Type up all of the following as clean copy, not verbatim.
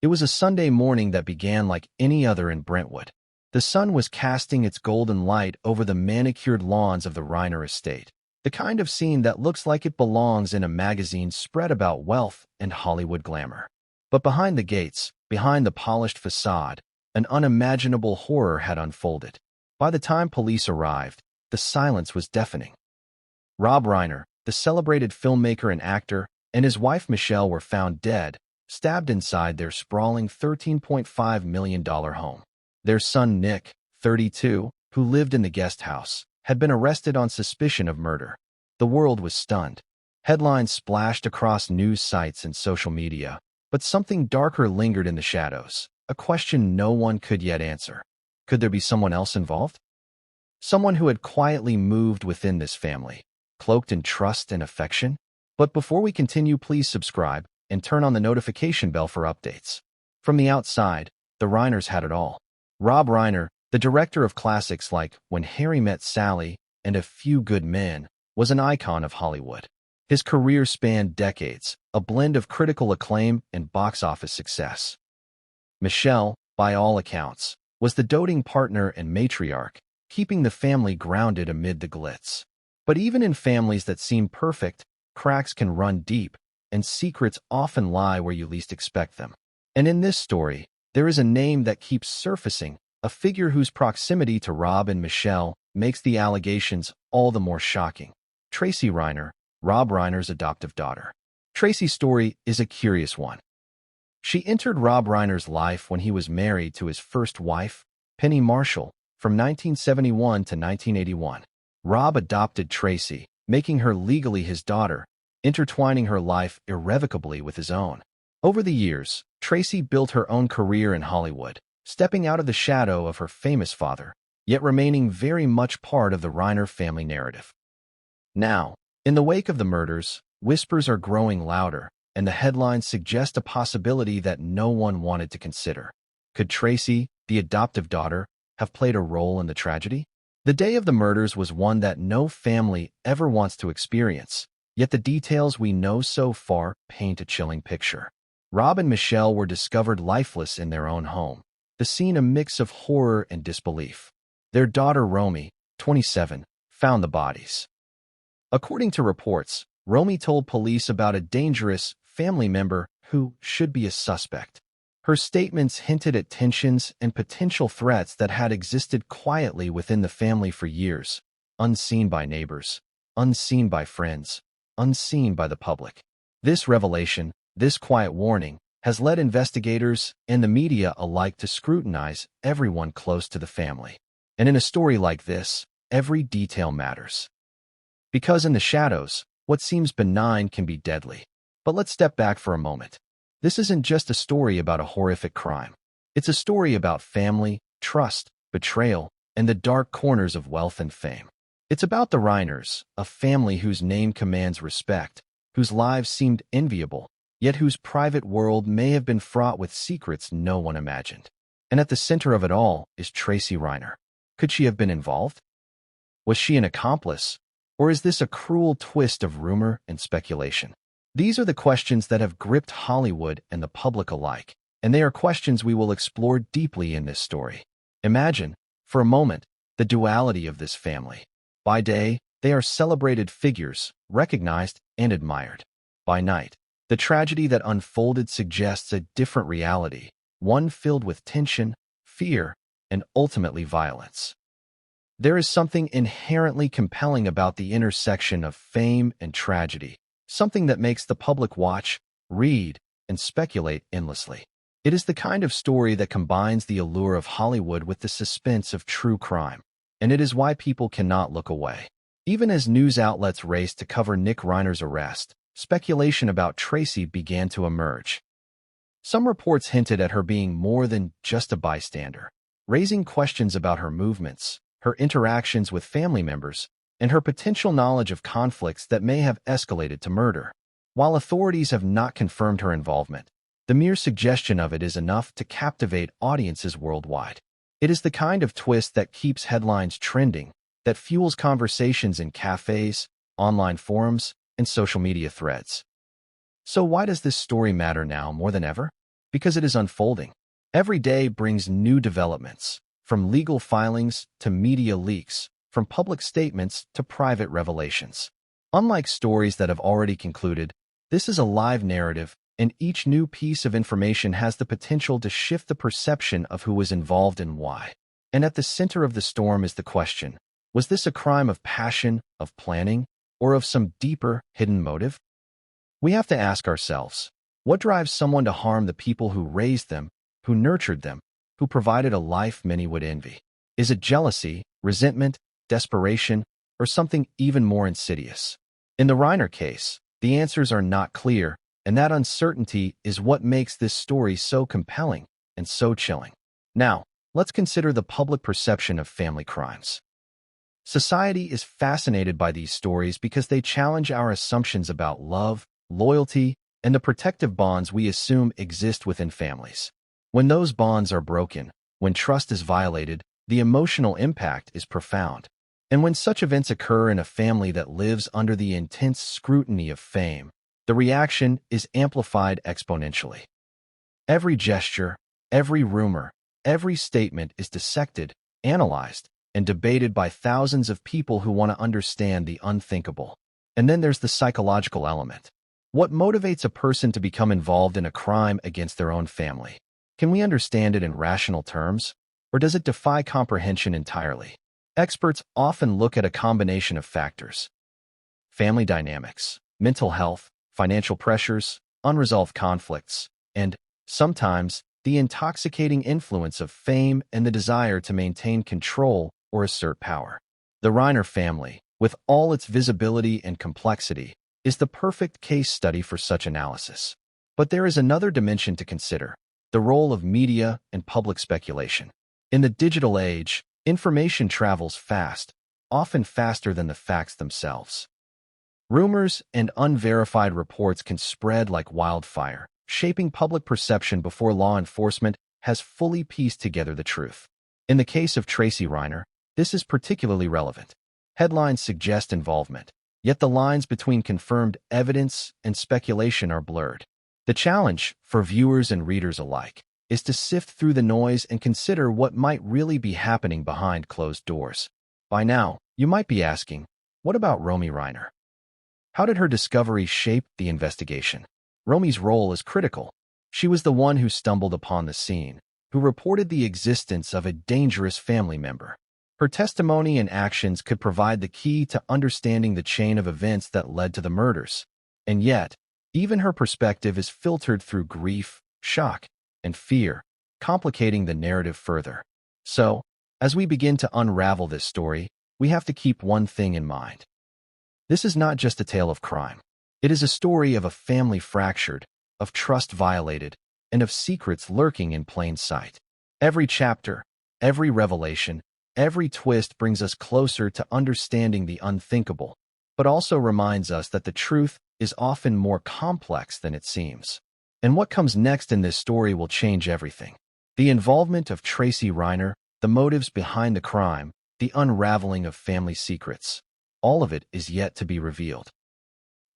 It was a Sunday morning that began like any other in Brentwood. The sun was casting its golden light over the manicured lawns of the Reiner estate, the kind of scene that looks like it belongs in a magazine spread about wealth and Hollywood glamour. But behind the gates, behind the polished facade, an unimaginable horror had unfolded. By the time police arrived, the silence was deafening. Rob Reiner, the celebrated filmmaker and actor, and his wife Michelle were found dead, stabbed inside their sprawling $13.5 million home. Their son Nick, 32, who lived in the guest house, had been arrested on suspicion of murder. The world was stunned. Headlines splashed across news sites and social media, but something darker lingered in the shadows, a question no one could yet answer. Could there be someone else involved? Someone who had quietly moved within this family, cloaked in trust and affection? But before we continue, please subscribe and turn on the notification bell for updates. From the outside, the Reiners had it all. Rob Reiner, the director of classics like When Harry Met Sally and A Few Good Men, was an icon of Hollywood. His career spanned decades, a blend of critical acclaim and box office success. Michelle, by all accounts, was the doting partner and matriarch, keeping the family grounded amid the glitz. But even in families that seem perfect, cracks can run deep, and secrets often lie where you least expect them. And in this story, there is a name that keeps surfacing, a figure whose proximity to Rob and Michelle makes the allegations all the more shocking. Tracy Reiner, Rob Reiner's adoptive daughter. Tracy's story is a curious one. She entered Rob Reiner's life when he was married to his first wife, Penny Marshall, from 1971 to 1981. Rob adopted Tracy, making her legally his daughter, intertwining her life irrevocably with his own. Over the years, Tracy built her own career in Hollywood, stepping out of the shadow of her famous father, yet remaining very much part of the Reiner family narrative. Now, in the wake of the murders, whispers are growing louder, and the headlines suggest a possibility that no one wanted to consider. Could Tracy, the adoptive daughter, have played a role in the tragedy? The day of the murders was one that no family ever wants to experience, yet the details we know so far paint a chilling picture. Rob and Michelle were discovered lifeless in their own home, the scene a mix of horror and disbelief. Their daughter Romy, 27, found the bodies. According to reports, Romy told police about a dangerous family member who should be a suspect. Her statements hinted at tensions and potential threats that had existed quietly within the family for years, unseen by neighbors, unseen by friends, unseen by the public. This revelation, this quiet warning, has led investigators and the media alike to scrutinize everyone close to the family. And in a story like this, every detail matters. Because in the shadows, what seems benign can be deadly. But let's step back for a moment. This isn't just a story about a horrific crime. It's a story about family, trust, betrayal, and the dark corners of wealth and fame. It's about the Reiners, a family whose name commands respect, whose lives seemed enviable, yet whose private world may have been fraught with secrets no one imagined. And at the center of it all is Tracy Reiner. Could she have been involved? Was she an accomplice? Or is this a cruel twist of rumor and speculation? These are the questions that have gripped Hollywood and the public alike, and they are questions we will explore deeply in this story. Imagine, for a moment, the duality of this family. By day, they are celebrated figures, recognized and admired. By night, the tragedy that unfolded suggests a different reality, one filled with tension, fear, and ultimately violence. There is something inherently compelling about the intersection of fame and tragedy, something that makes the public watch, read, and speculate endlessly. It is the kind of story that combines the allure of Hollywood with the suspense of true crime, and it is why people cannot look away. Even as news outlets raced to cover Nick Reiner's arrest, speculation about Tracy began to emerge. Some reports hinted at her being more than just a bystander, raising questions about her movements, her interactions with family members, and her potential knowledge of conflicts that may have escalated to murder. While authorities have not confirmed her involvement, the mere suggestion of it is enough to captivate audiences worldwide. It is the kind of twist that keeps headlines trending, that fuels conversations in cafes, online forums, and social media threads. So why does this story matter now more than ever? Because it is unfolding. Every day brings new developments, from legal filings to media leaks, from public statements to private revelations. Unlike stories that have already concluded, this is a live narrative, and each new piece of information has the potential to shift the perception of who was involved and why. And at the center of the storm is the question, was this a crime of passion, of planning, or of some deeper, hidden motive? We have to ask ourselves, what drives someone to harm the people who raised them, who nurtured them, who provided a life many would envy? Is it jealousy, resentment, desperation, or something even more insidious? In the Reiner case, the answers are not clear, and that uncertainty is what makes this story so compelling and so chilling. Now, let's consider the public perception of family crimes. Society is fascinated by these stories because they challenge our assumptions about love, loyalty, and the protective bonds we assume exist within families. When those bonds are broken, when trust is violated, the emotional impact is profound. And when such events occur in a family that lives under the intense scrutiny of fame, the reaction is amplified exponentially. Every gesture, every rumor, every statement is dissected, analyzed, and debated by thousands of people who want to understand the unthinkable. And then there's the psychological element. What motivates a person to become involved in a crime against their own family? Can we understand it in rational terms, or does it defy comprehension entirely? Experts often look at a combination of factors: family dynamics, mental health, financial pressures, unresolved conflicts, and, sometimes, the intoxicating influence of fame and the desire to maintain control or assert power. The Reiner family, with all its visibility and complexity, is the perfect case study for such analysis. But there is another dimension to consider: the role of media and public speculation. In the digital age, information travels fast, often faster than the facts themselves. Rumors and unverified reports can spread like wildfire, shaping public perception before law enforcement has fully pieced together the truth. In the case of Tracy Reiner, this is particularly relevant. Headlines suggest involvement, yet the lines between confirmed evidence and speculation are blurred. The challenge, for viewers and readers alike, is to sift through the noise and consider what might really be happening behind closed doors. By now, you might be asking, what about Romy Reiner? How did her discovery shape the investigation? Romy's role is critical. She was the one who stumbled upon the scene, who reported the existence of a dangerous family member. Her testimony and actions could provide the key to understanding the chain of events that led to the murders. And yet, even her perspective is filtered through grief, shock, and fear, complicating the narrative further. So, as we begin to unravel this story, we have to keep one thing in mind. This is not just a tale of crime. It is a story of a family fractured, of trust violated, and of secrets lurking in plain sight. Every chapter, every revelation, every twist brings us closer to understanding the unthinkable, but also reminds us that the truth is often more complex than it seems. And what comes next in this story will change everything. The involvement of Tracy Reiner, the motives behind the crime, the unraveling of family secrets. All of it is yet to be revealed.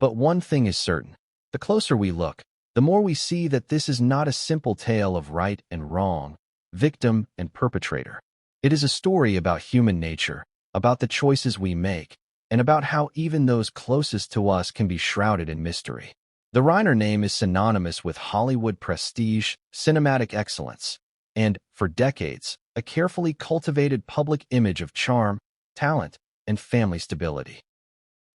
But one thing is certain. The closer we look, the more we see that this is not a simple tale of right and wrong, victim and perpetrator. It is a story about human nature, about the choices we make, and about how even those closest to us can be shrouded in mystery. The Reiner name is synonymous with Hollywood prestige, cinematic excellence, and, for decades, a carefully cultivated public image of charm, talent, and family stability.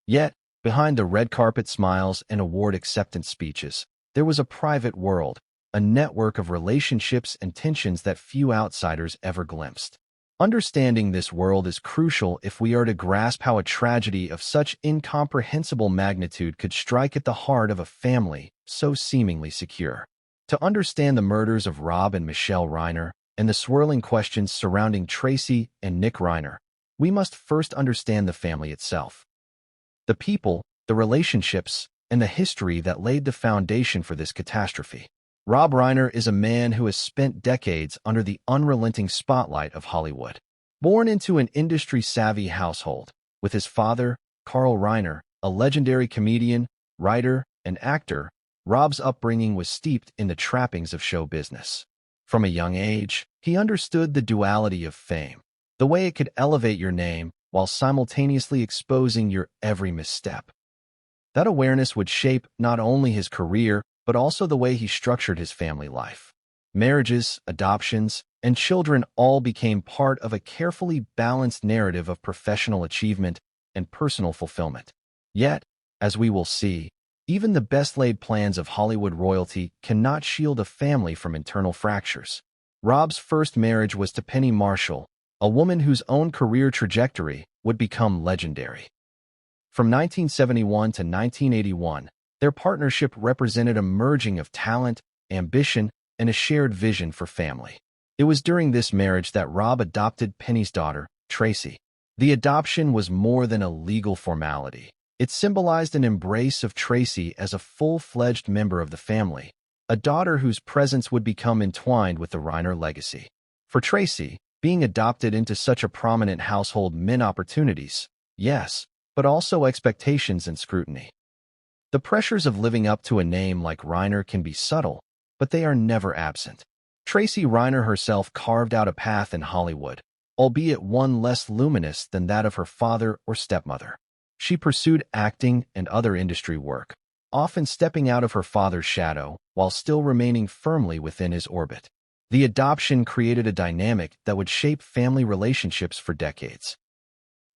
Yet, behind the red carpet smiles and award acceptance speeches, there was a private world, a network of relationships and tensions that few outsiders ever glimpsed. Understanding this world is crucial if we are to grasp how a tragedy of such incomprehensible magnitude could strike at the heart of a family so seemingly secure. To understand the murders of Rob and Michelle Reiner and the swirling questions surrounding Tracy and Nick Reiner, we must first understand the family itself. The people, the relationships, and the history that laid the foundation for this catastrophe. Rob Reiner is a man who has spent decades under the unrelenting spotlight of Hollywood. Born into an industry-savvy household, with his father, Carl Reiner, a legendary comedian, writer, and actor, Rob's upbringing was steeped in the trappings of show business. From a young age, he understood the duality of fame, the way it could elevate your name while simultaneously exposing your every misstep. That awareness would shape not only his career, but also the way he structured his family life. Marriages, adoptions, and children all became part of a carefully balanced narrative of professional achievement and personal fulfillment. Yet, as we will see, even the best-laid plans of Hollywood royalty cannot shield a family from internal fractures. Rob's first marriage was to Penny Marshall, a woman whose own career trajectory would become legendary. From 1971 to 1981, their partnership represented a merging of talent, ambition, and a shared vision for family. It was during this marriage that Rob adopted Penny's daughter, Tracy. The adoption was more than a legal formality. It symbolized an embrace of Tracy as a full-fledged member of the family, a daughter whose presence would become entwined with the Reiner legacy. For Tracy, being adopted into such a prominent household meant opportunities, yes, but also expectations and scrutiny. The pressures of living up to a name like Reiner can be subtle, but they are never absent. Tracy Reiner herself carved out a path in Hollywood, albeit one less luminous than that of her father or stepmother. She pursued acting and other industry work, often stepping out of her father's shadow while still remaining firmly within his orbit. The adoption created a dynamic that would shape family relationships for decades.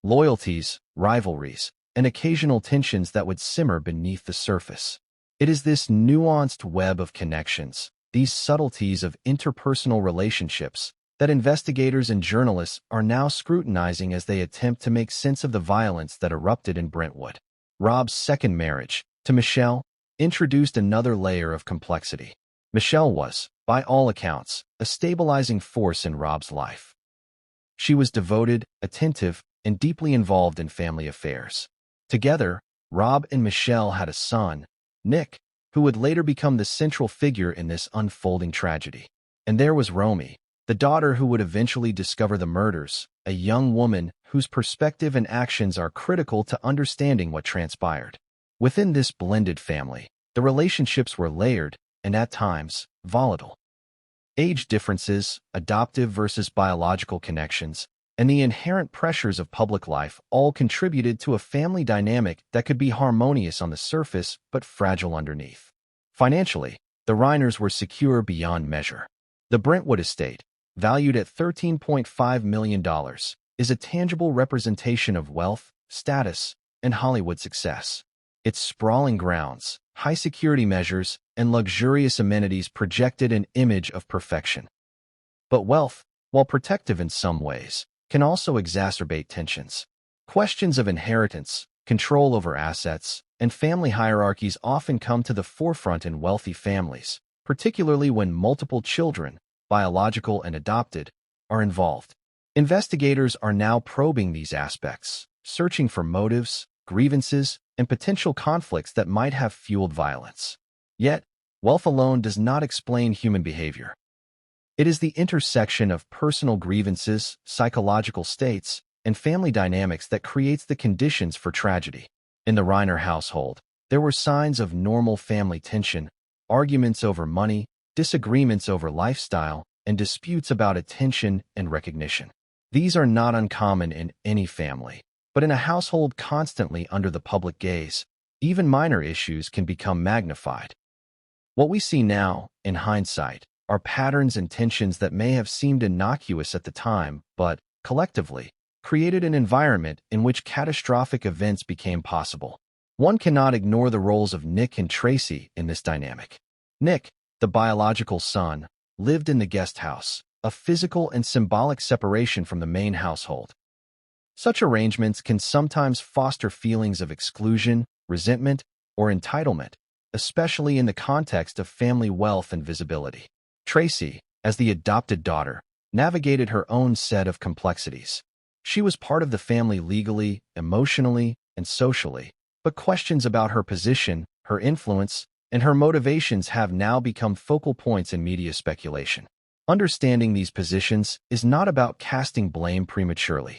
Loyalties, rivalries, and occasional tensions that would simmer beneath the surface. It is this nuanced web of connections, these subtleties of interpersonal relationships, that investigators and journalists are now scrutinizing as they attempt to make sense of the violence that erupted in Brentwood. Rob's second marriage, to Michelle, introduced another layer of complexity. Michelle was, by all accounts, a stabilizing force in Rob's life. She was devoted, attentive, and deeply involved in family affairs. Together, Rob and Michelle had a son, Nick, who would later become the central figure in this unfolding tragedy. And there was Romy, the daughter who would eventually discover the murders, a young woman whose perspective and actions are critical to understanding what transpired. Within this blended family, the relationships were layered and at times volatile. Age differences, adoptive versus biological connections, and the inherent pressures of public life all contributed to a family dynamic that could be harmonious on the surface but fragile underneath. Financially, the Reiners were secure beyond measure. The Brentwood estate, valued at $13.5 million, is a tangible representation of wealth, status, and Hollywood success. Its sprawling grounds, high security measures, and luxurious amenities projected an image of perfection. But wealth, while protective in some ways, can also exacerbate tensions. Questions of inheritance, control over assets, and family hierarchies often come to the forefront in wealthy families, particularly when multiple children, biological and adopted, are involved. Investigators are now probing these aspects, searching for motives, grievances, and potential conflicts that might have fueled violence. Yet, wealth alone does not explain human behavior. It is the intersection of personal grievances, psychological states, and family dynamics that creates the conditions for tragedy. In the Reiner household, there were signs of normal family tension, arguments over money, disagreements over lifestyle, and disputes about attention and recognition. These are not uncommon in any family, but in a household constantly under the public gaze, even minor issues can become magnified. What we see now, in hindsight, are patterns and tensions that may have seemed innocuous at the time, but, collectively, created an environment in which catastrophic events became possible. One cannot ignore the roles of Nick and Tracy in this dynamic. Nick, the biological son, lived in the guest house, a physical and symbolic separation from the main household. Such arrangements can sometimes foster feelings of exclusion, resentment, or entitlement, especially in the context of family wealth and visibility. Tracy, as the adopted daughter, navigated her own set of complexities. She was part of the family legally, emotionally, and socially, but questions about her position, her influence, and her motivations have now become focal points in media speculation. Understanding these positions is not about casting blame prematurely.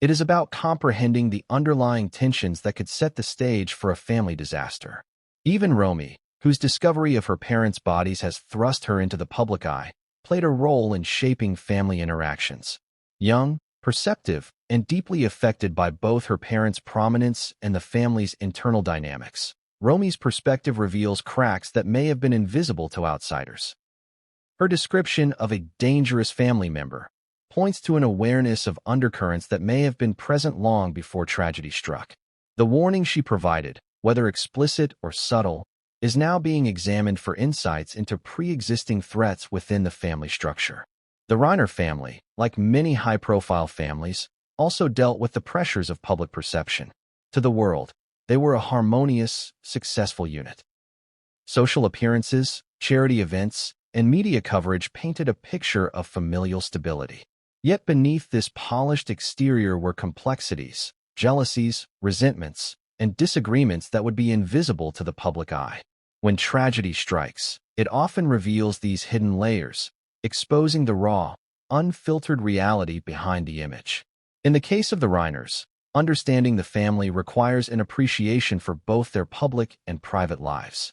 It is about comprehending the underlying tensions that could set the stage for a family disaster. Even Romy, whose discovery of her parents' bodies has thrust her into the public eye, played a role in shaping family interactions. Young, perceptive, and deeply affected by both her parents' prominence and the family's internal dynamics, Romy's perspective reveals cracks that may have been invisible to outsiders. Her description of a dangerous family member points to an awareness of undercurrents that may have been present long before tragedy struck. The warning she provided, whether explicit or subtle, is now being examined for insights into pre-existing threats within the family structure. The Reiner family, like many high-profile families, also dealt with the pressures of public perception. To the world, they were a harmonious, successful unit. Social appearances, charity events, and media coverage painted a picture of familial stability. Yet beneath this polished exterior were complexities, jealousies, resentments, and disagreements that would be invisible to the public eye. When tragedy strikes, it often reveals these hidden layers, exposing the raw, unfiltered reality behind the image. In the case of the Reiners, understanding the family requires an appreciation for both their public and private lives.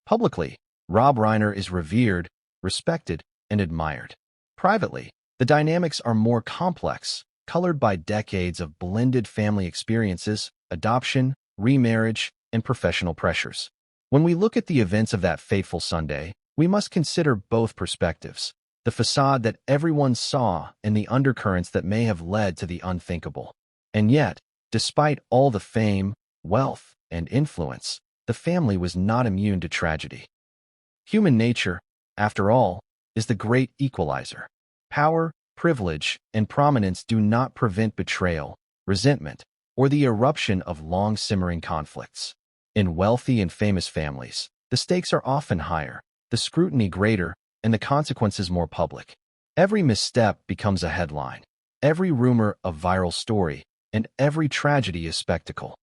Publicly, Rob Reiner is revered, respected, and admired. Privately, the dynamics are more complex, colored by decades of blended family experiences, adoption, remarriage, and professional pressures. When we look at the events of that fateful Sunday, we must consider both perspectives, the facade that everyone saw and the undercurrents that may have led to the unthinkable. And yet, despite all the fame, wealth, and influence, the family was not immune to tragedy. Human nature, after all, is the great equalizer. Power, privilege, and prominence do not prevent betrayal, resentment, or the eruption of long-simmering conflicts. In wealthy and famous families, the stakes are often higher, the scrutiny greater, and the consequences more public. Every misstep becomes a headline, every rumor a viral story, and every tragedy a spectacle.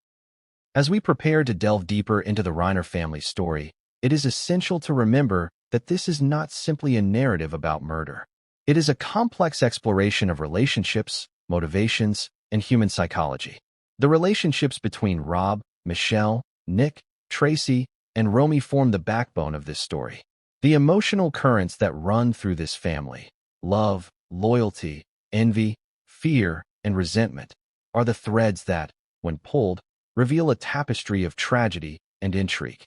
As we prepare to delve deeper into the Reiner family story, it is essential to remember that this is not simply a narrative about murder. It is a complex exploration of relationships, motivations, and human psychology. The relationships between Rob, Michelle, Nick, Tracy, and Romy form the backbone of this story. The emotional currents that run through this family, love, loyalty, envy, fear, and resentment, are the threads that, when pulled, reveal a tapestry of tragedy and intrigue.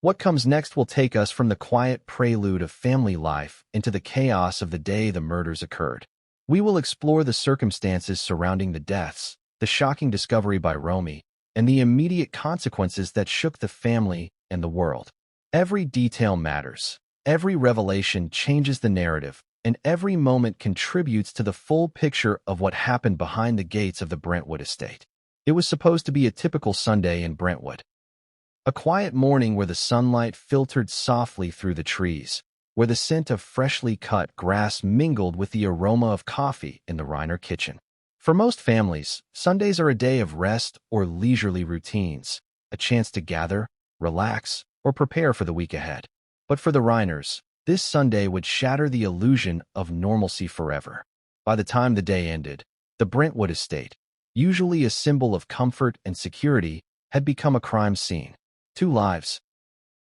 What comes next will take us from the quiet prelude of family life into the chaos of the day the murders occurred. We will explore the circumstances surrounding the deaths, the shocking discovery by Romy, and the immediate consequences that shook the family and the world. Every detail matters. Every revelation changes the narrative, and every moment contributes to the full picture of what happened behind the gates of the Brentwood estate. It was supposed to be a typical Sunday in Brentwood. A quiet morning where the sunlight filtered softly through the trees, where the scent of freshly cut grass mingled with the aroma of coffee in the Reiner kitchen. For most families, Sundays are a day of rest or leisurely routines, a chance to gather, relax, or prepare for the week ahead. But for the Reiners, this Sunday would shatter the illusion of normalcy forever. By the time the day ended, the Brentwood estate, usually a symbol of comfort and security, had become a crime scene. Two lives.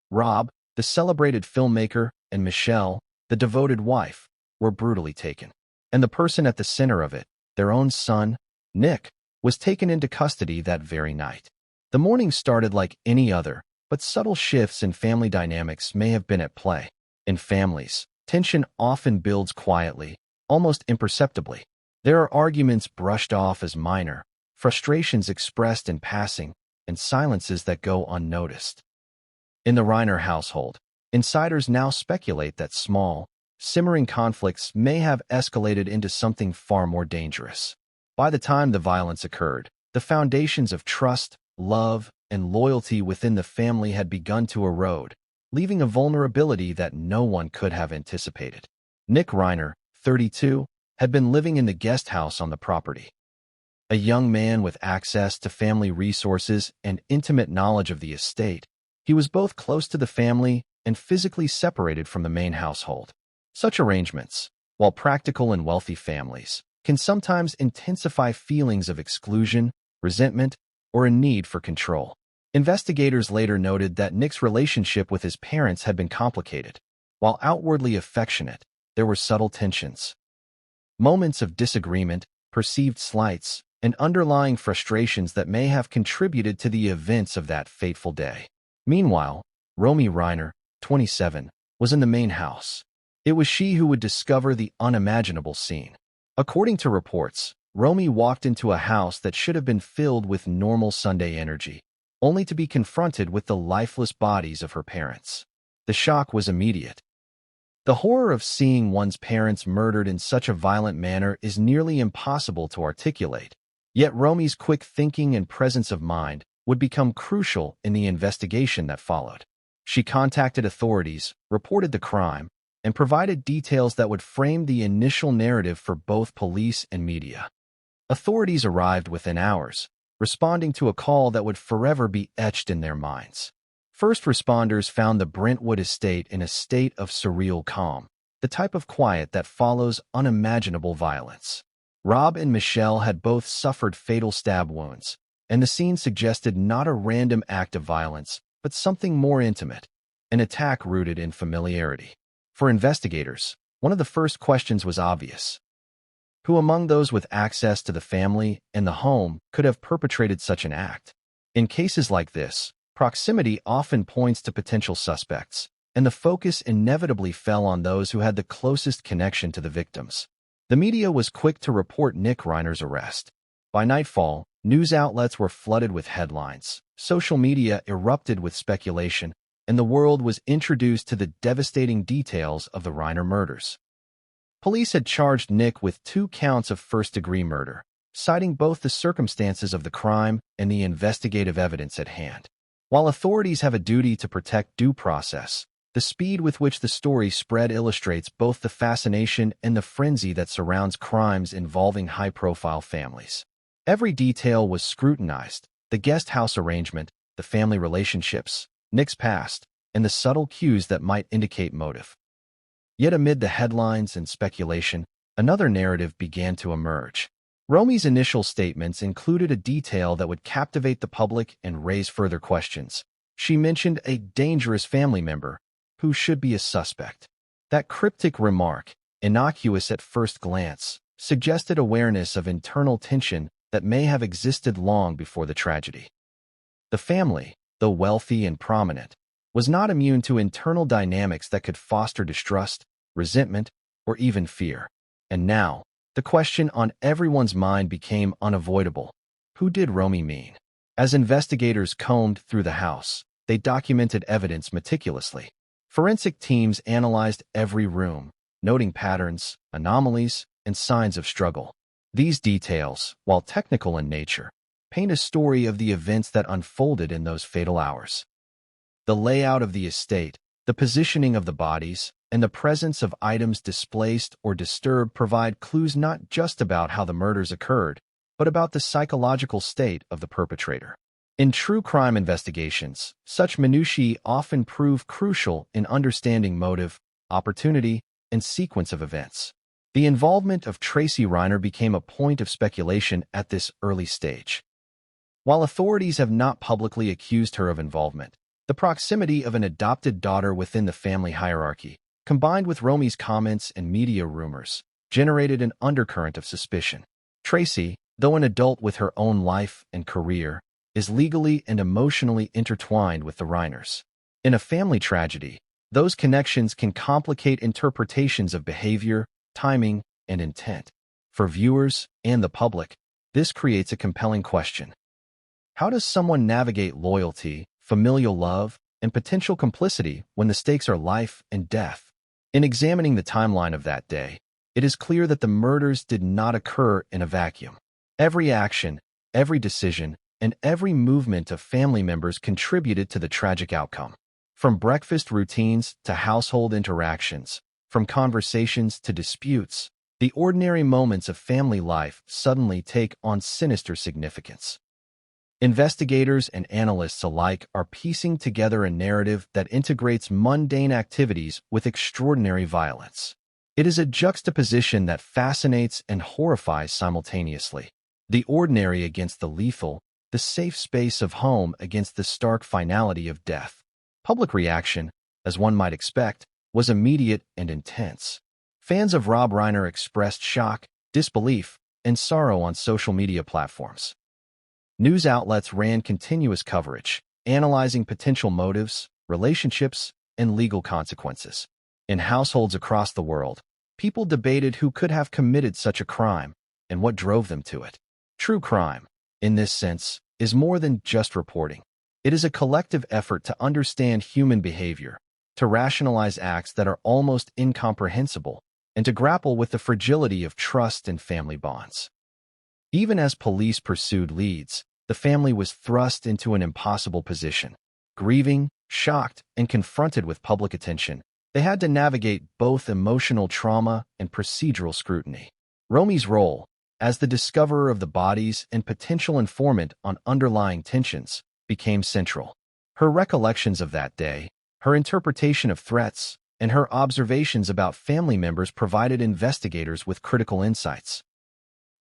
Rob, the celebrated filmmaker, and Michelle, the devoted wife, were brutally taken. And the person at the center of it, their own son, Nick, was taken into custody that very night. The morning started like any other, but subtle shifts in family dynamics may have been at play. In families, tension often builds quietly, almost imperceptibly. There are arguments brushed off as minor, frustrations expressed in passing, and silences that go unnoticed. In the Reiner household, insiders now speculate that small, simmering conflicts may have escalated into something far more dangerous. By the time the violence occurred, the foundations of trust, love, and loyalty within the family had begun to erode, leaving a vulnerability that no one could have anticipated. Nick Reiner, 32, had been living in the guest house on the property. A young man with access to family resources and intimate knowledge of the estate, he was both close to the family and physically separated from the main household. Such arrangements, while practical in wealthy families, can sometimes intensify feelings of exclusion, resentment, or a need for control. Investigators later noted that Nick's relationship with his parents had been complicated. While outwardly affectionate, there were subtle tensions. Moments of disagreement, perceived slights, and underlying frustrations that may have contributed to the events of that fateful day. Meanwhile, Rob Reiner, 27, was in the main house. It was she who would discover the unimaginable scene. According to reports, Romy walked into a house that should have been filled with normal Sunday energy, only to be confronted with the lifeless bodies of her parents. The shock was immediate. The horror of seeing one's parents murdered in such a violent manner is nearly impossible to articulate. Yet Romy's quick thinking and presence of mind would become crucial in the investigation that followed. She contacted authorities, reported the crime, and provided details that would frame the initial narrative for both police and media. Authorities arrived within hours, responding to a call that would forever be etched in their minds. First responders found the Brentwood estate in a state of surreal calm, the type of quiet that follows unimaginable violence. Rob and Michelle had both suffered fatal stab wounds, and the scene suggested not a random act of violence, but something more intimate, an attack rooted in familiarity. For investigators, one of the first questions was obvious. Who among those with access to the family and the home could have perpetrated such an act? In cases like this, proximity often points to potential suspects, and the focus inevitably fell on those who had the closest connection to the victims. The media was quick to report Nick Reiner's arrest. By nightfall, news outlets were flooded with headlines, social media erupted with speculation, and the world was introduced to the devastating details of the Reiner murders. Police had charged Nick with 2 counts of first-degree murder, citing both the circumstances of the crime and the investigative evidence at hand. While authorities have a duty to protect due process, the speed with which the story spread illustrates both the fascination and the frenzy that surrounds crimes involving high-profile families. Every detail was scrutinized: the guest house arrangement, the family relationships, Nick's past, and the subtle cues that might indicate motive. Yet amid the headlines and speculation, another narrative began to emerge. Romy's initial statements included a detail that would captivate the public and raise further questions. She mentioned a dangerous family member who should be a suspect. That cryptic remark, innocuous at first glance, suggested awareness of internal tension that may have existed long before the tragedy. The family, though wealthy and prominent, was not immune to internal dynamics that could foster distrust, resentment, or even fear. And now, the question on everyone's mind became unavoidable. Who did Romy mean? As investigators combed through the house, they documented evidence meticulously. Forensic teams analyzed every room, noting patterns, anomalies, and signs of struggle. These details, while technical in nature, paint a story of the events that unfolded in those fatal hours. The layout of the estate, the positioning of the bodies, and the presence of items displaced or disturbed provide clues not just about how the murders occurred, but about the psychological state of the perpetrator. In true crime investigations, such minutiae often prove crucial in understanding motive, opportunity, and sequence of events. The involvement of Tracy Reiner became a point of speculation at this early stage. While authorities have not publicly accused her of involvement, the proximity of an adopted daughter within the family hierarchy, combined with Romy's comments and media rumors, generated an undercurrent of suspicion. Tracy, though an adult with her own life and career, is legally and emotionally intertwined with the Reiners. In a family tragedy, those connections can complicate interpretations of behavior, timing, and intent. For viewers and the public, this creates a compelling question. How does someone navigate loyalty, familial love, and potential complicity when the stakes are life and death? In examining the timeline of that day, it is clear that the murders did not occur in a vacuum. Every action, every decision, and every movement of family members contributed to the tragic outcome. From breakfast routines to household interactions, from conversations to disputes, the ordinary moments of family life suddenly take on sinister significance. Investigators and analysts alike are piecing together a narrative that integrates mundane activities with extraordinary violence. It is a juxtaposition that fascinates and horrifies simultaneously. The ordinary against the lethal, the safe space of home against the stark finality of death. Public reaction, as one might expect, was immediate and intense. Fans of Rob Reiner expressed shock, disbelief, and sorrow on social media platforms. News outlets ran continuous coverage, analyzing potential motives, relationships, and legal consequences. In households across the world, people debated who could have committed such a crime and what drove them to it. True crime, in this sense, is more than just reporting. It is a collective effort to understand human behavior, to rationalize acts that are almost incomprehensible, and to grapple with the fragility of trust and family bonds. Even as police pursued leads, the family was thrust into an impossible position. Grieving, shocked, and confronted with public attention, they had to navigate both emotional trauma and procedural scrutiny. Romy's role, as the discoverer of the bodies and potential informant on underlying tensions, became central. Her recollections of that day, her interpretation of threats, and her observations about family members provided investigators with critical insights.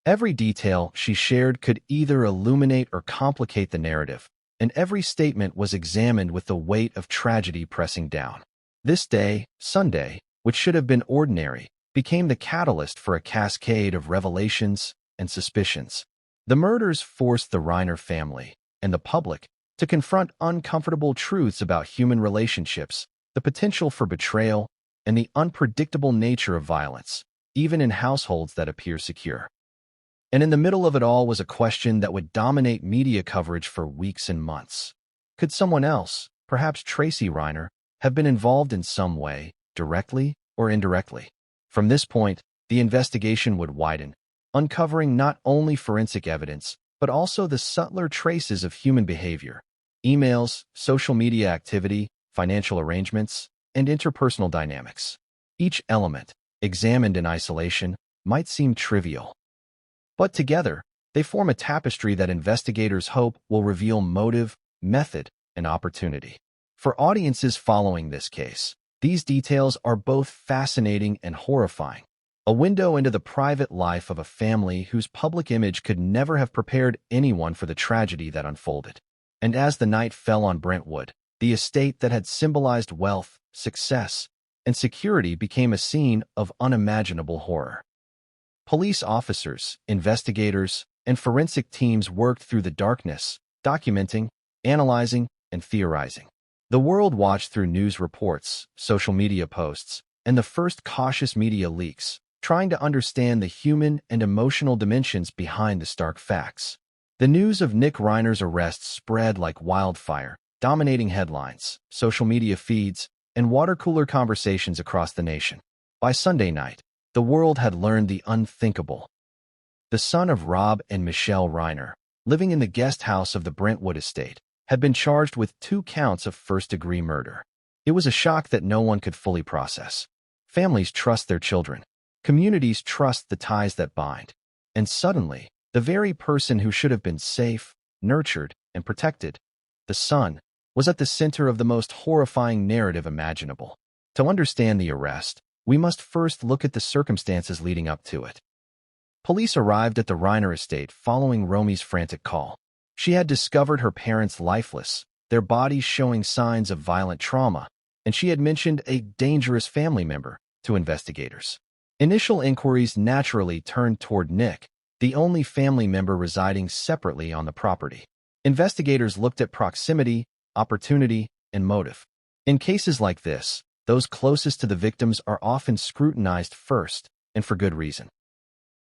Every detail she shared could either illuminate or complicate the narrative, and every statement was examined with the weight of tragedy pressing down. This day, Sunday, which should have been ordinary, became the catalyst for a cascade of revelations and suspicions. The murders forced the Reiner family and the public to confront uncomfortable truths about human relationships, the potential for betrayal, and the unpredictable nature of violence, even in households that appear secure. And in the middle of it all was a question that would dominate media coverage for weeks and months. Could someone else, perhaps Tracy Reiner, have been involved in some way, directly or indirectly? From this point, the investigation would widen, uncovering not only forensic evidence, but also the subtler traces of human behavior: emails, social media activity, financial arrangements, and interpersonal dynamics. Each element, examined in isolation, might seem trivial. But together, they form a tapestry that investigators hope will reveal motive, method, and opportunity. For audiences following this case, these details are both fascinating and horrifying. A window into the private life of a family whose public image could never have prepared anyone for the tragedy that unfolded. And as the night fell on Brentwood, the estate that had symbolized wealth, success, and security became a scene of unimaginable horror. Police officers, investigators, and forensic teams worked through the darkness, documenting, analyzing, and theorizing. The world watched through news reports, social media posts, and the first cautious media leaks, trying to understand the human and emotional dimensions behind the stark facts. The news of Nick Reiner's arrest spread like wildfire, dominating headlines, social media feeds, and water cooler conversations across the nation. By Sunday night, the world had learned the unthinkable. The son of Rob and Michelle Reiner, living in the guest house of the Brentwood estate, had been charged with 2 counts of first-degree murder. It was a shock that no one could fully process. Families trust their children. Communities trust the ties that bind. And suddenly, the very person who should have been safe, nurtured, and protected, the son, was at the center of the most horrifying narrative imaginable. To understand the arrest, we must first look at the circumstances leading up to it. Police arrived at the Reiner estate following Romy's frantic call. She had discovered her parents lifeless, their bodies showing signs of violent trauma, and she had mentioned a dangerous family member to investigators. Initial inquiries naturally turned toward Nick, the only family member residing separately on the property. Investigators looked at proximity, opportunity, and motive. In cases like this, those closest to the victims are often scrutinized first, and for good reason.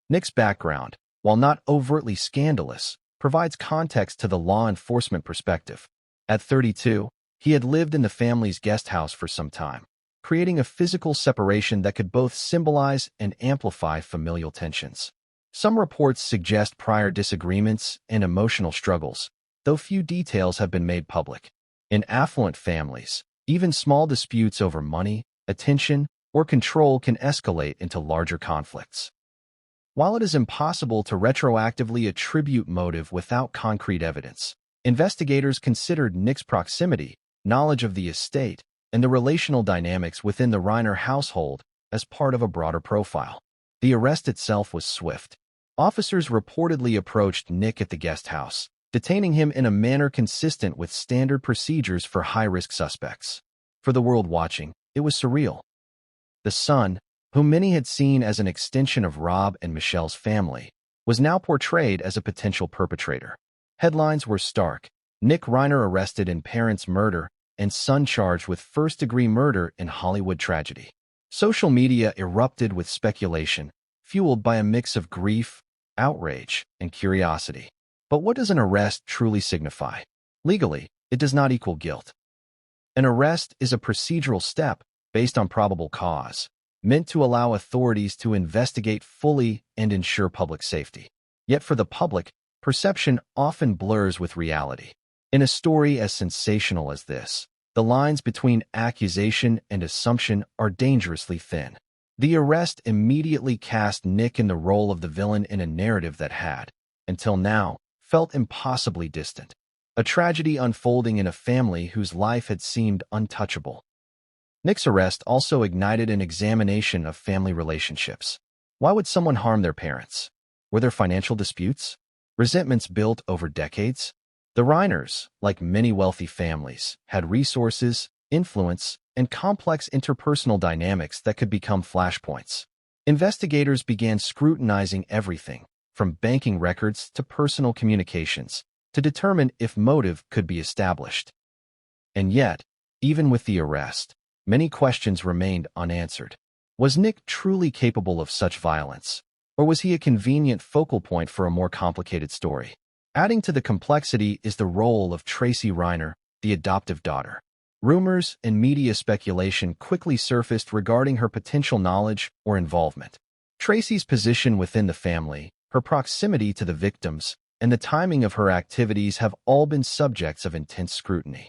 Nick's background, while not overtly scandalous, provides context to the law enforcement perspective. At 32, he had lived in the family's guest house for some time, creating a physical separation that could both symbolize and amplify familial tensions. Some reports suggest prior disagreements and emotional struggles, though few details have been made public. In affluent families, even small disputes over money, attention, or control can escalate into larger conflicts. While it is impossible to retroactively attribute motive without concrete evidence, investigators considered Nick's proximity, knowledge of the estate, and the relational dynamics within the Reiner household as part of a broader profile. The arrest itself was swift. Officers reportedly approached Nick at the guest house, detaining him in a manner consistent with standard procedures for high-risk suspects. For the world watching, it was surreal. The son, whom many had seen as an extension of Rob and Michelle's family, was now portrayed as a potential perpetrator. Headlines were stark: Nick Reiner arrested in parents' murder and son charged with first-degree murder in Hollywood tragedy. Social media erupted with speculation, fueled by a mix of grief, outrage, and curiosity. But what does an arrest truly signify? Legally, it does not equal guilt. An arrest is a procedural step based on probable cause, meant to allow authorities to investigate fully and ensure public safety. Yet for the public, perception often blurs with reality. In a story as sensational as this, the lines between accusation and assumption are dangerously thin. The arrest immediately cast Nick in the role of the villain in a narrative that had, until now, felt impossibly distant. A tragedy unfolding in a family whose life had seemed untouchable. Nick's arrest also ignited an examination of family relationships. Why would someone harm their parents? Were there financial disputes? Resentments built over decades? The Reiners, like many wealthy families, had resources, influence, and complex interpersonal dynamics that could become flashpoints. Investigators began scrutinizing everything, from banking records to personal communications, to determine if motive could be established. And yet, even with the arrest, many questions remained unanswered. Was Nick truly capable of such violence, or was he a convenient focal point for a more complicated story? Adding to the complexity is the role of Tracy Reiner, the adoptive daughter. Rumors and media speculation quickly surfaced regarding her potential knowledge or involvement. Tracy's position within the family, her proximity to the victims, and the timing of her activities have all been subjects of intense scrutiny.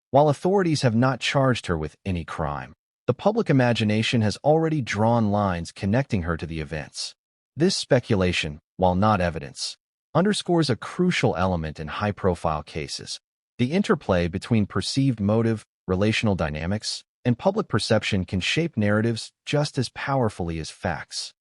While authorities have not charged her with any crime, the public imagination has already drawn lines connecting her to the events. This speculation, while not evidence, underscores a crucial element in high-profile cases: the interplay between perceived motive, relational dynamics, and public perception can shape narratives just as powerfully as facts.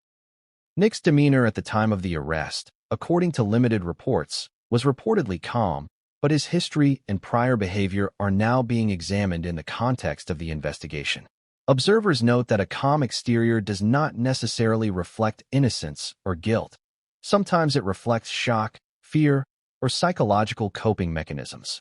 Nick's demeanor at the time of the arrest, according to limited reports, was reportedly calm, but his history and prior behavior are now being examined in the context of the investigation. Observers note that a calm exterior does not necessarily reflect innocence or guilt. Sometimes it reflects shock, fear, or psychological coping mechanisms.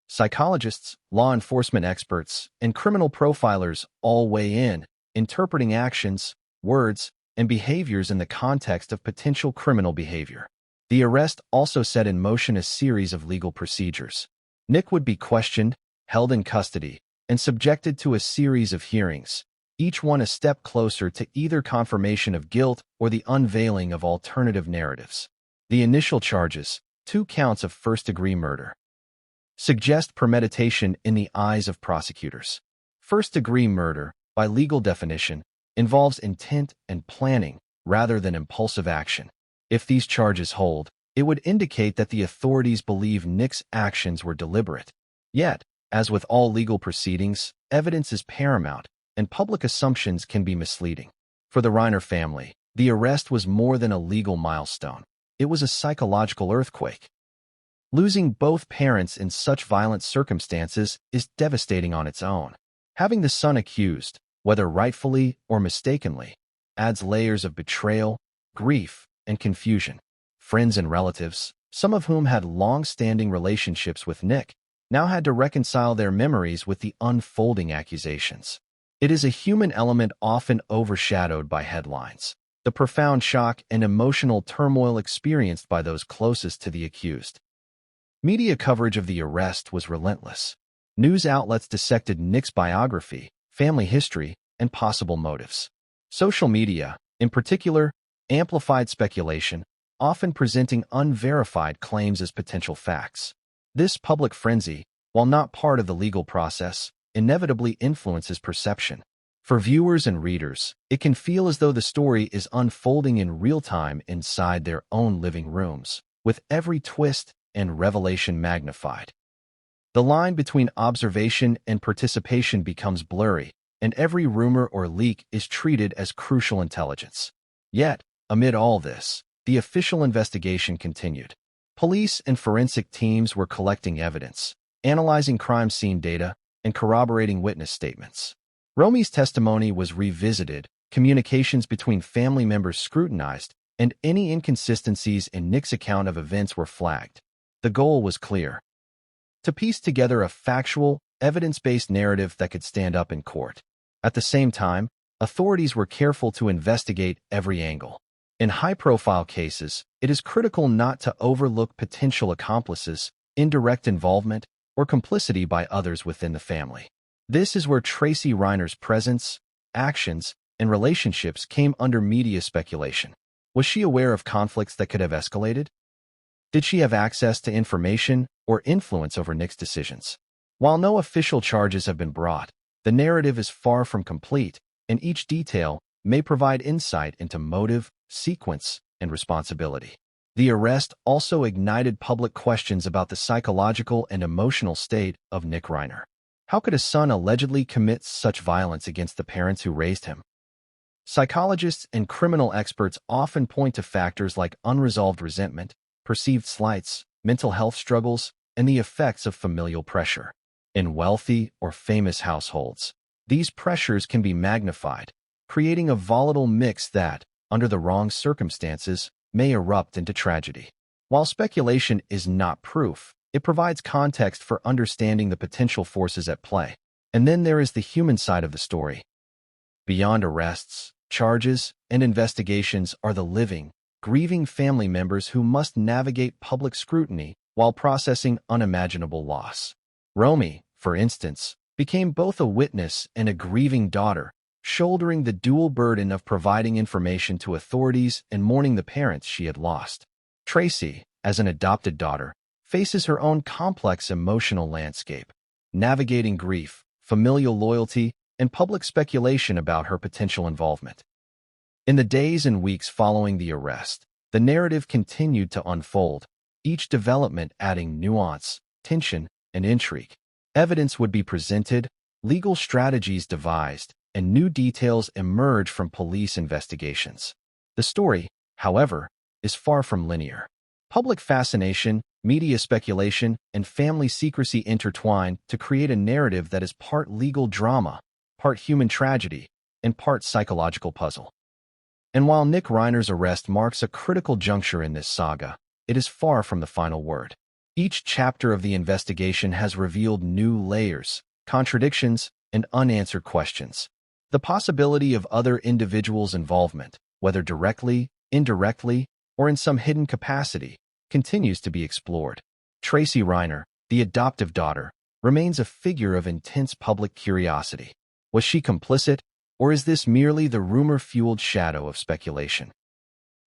Psychologists, law enforcement experts, and criminal profilers all weigh in, interpreting actions, words, and behaviors in the context of potential criminal behavior. The arrest also set in motion a series of legal procedures. Nick would be questioned, held in custody, and subjected to a series of hearings, each one a step closer to either confirmation of guilt or the unveiling of alternative narratives. The initial charges, 2 counts of first-degree murder, suggest premeditation in the eyes of prosecutors. First-degree murder, by legal definition, involves intent and planning rather than impulsive action. If these charges hold, it would indicate that the authorities believe Nick's actions were deliberate. Yet, as with all legal proceedings, evidence is paramount, and public assumptions can be misleading. For the Reiner family, the arrest was more than a legal milestone. It was a psychological earthquake. Losing both parents in such violent circumstances is devastating on its own. Having the son accused, whether rightfully or mistakenly, adds layers of betrayal, grief, and confusion. Friends and relatives, some of whom had long-standing relationships with Nick, now had to reconcile their memories with the unfolding accusations. It is a human element often overshadowed by headlines, the profound shock and emotional turmoil experienced by those closest to the accused. Media coverage of the arrest was relentless. News outlets dissected Nick's biography, family history, and possible motives. Social media, in particular, amplified speculation, often presenting unverified claims as potential facts. This public frenzy, while not part of the legal process, inevitably influences perception. For viewers and readers, it can feel as though the story is unfolding in real time inside their own living rooms, with every twist and revelation magnified. The line between observation and participation becomes blurry, and every rumor or leak is treated as crucial intelligence. Yet, amid all this, the official investigation continued. Police and forensic teams were collecting evidence, analyzing crime scene data, and corroborating witness statements. Romy's testimony was revisited, communications between family members scrutinized, and any inconsistencies in Nick's account of events were flagged. The goal was clear: to piece together a factual, evidence-based narrative that could stand up in court. At the same time, authorities were careful to investigate every angle. In high-profile cases, it is critical not to overlook potential accomplices, indirect involvement, or complicity by others within the family. This is where Tracy Reiner's presence, actions, and relationships came under media speculation. Was she aware of conflicts that could have escalated? Did she have access to information or influence over Nick's decisions? While no official charges have been brought, the narrative is far from complete, and each detail may provide insight into motive, sequence, and responsibility. The arrest also ignited public questions about the psychological and emotional state of Nick Reiner. How could a son allegedly commit such violence against the parents who raised him? Psychologists and criminal experts often point to factors like unresolved resentment, perceived slights, mental health struggles, and the effects of familial pressure. In wealthy or famous households, these pressures can be magnified, creating a volatile mix that, under the wrong circumstances, may erupt into tragedy. While speculation is not proof, it provides context for understanding the potential forces at play. And then there is the human side of the story. Beyond arrests, charges, and investigations are the living, grieving family members who must navigate public scrutiny while processing unimaginable loss. Romy, for instance, became both a witness and a grieving daughter, shouldering the dual burden of providing information to authorities and mourning the parents she had lost. Tracy, as an adopted daughter, faces her own complex emotional landscape, navigating grief, familial loyalty, and public speculation about her potential involvement. In the days and weeks following the arrest, the narrative continued to unfold, each development adding nuance, tension, and intrigue. Evidence would be presented, legal strategies devised, and new details emerge from police investigations. The story, however, is far from linear. Public fascination, media speculation, and family secrecy intertwine to create a narrative that is part legal drama, part human tragedy, and part psychological puzzle. And while Nick Reiner's arrest marks a critical juncture in this saga, it is far from the final word. Each chapter of the investigation has revealed new layers, contradictions, and unanswered questions. The possibility of other individuals' involvement, whether directly, indirectly, or in some hidden capacity, continues to be explored. Tracy Reiner, the adoptive daughter, remains a figure of intense public curiosity. Was she complicit, or is this merely the rumor-fueled shadow of speculation?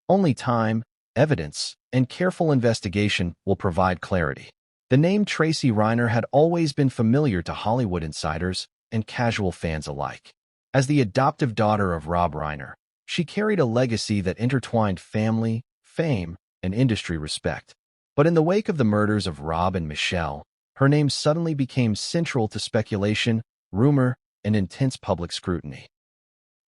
Only time, evidence, and careful investigation will provide clarity. The name Tracy Reiner had always been familiar to Hollywood insiders and casual fans alike. As the adoptive daughter of Rob Reiner, she carried a legacy that intertwined family, fame, and industry respect. But in the wake of the murders of Rob and Michelle, her name suddenly became central to speculation, rumor, and intense public scrutiny.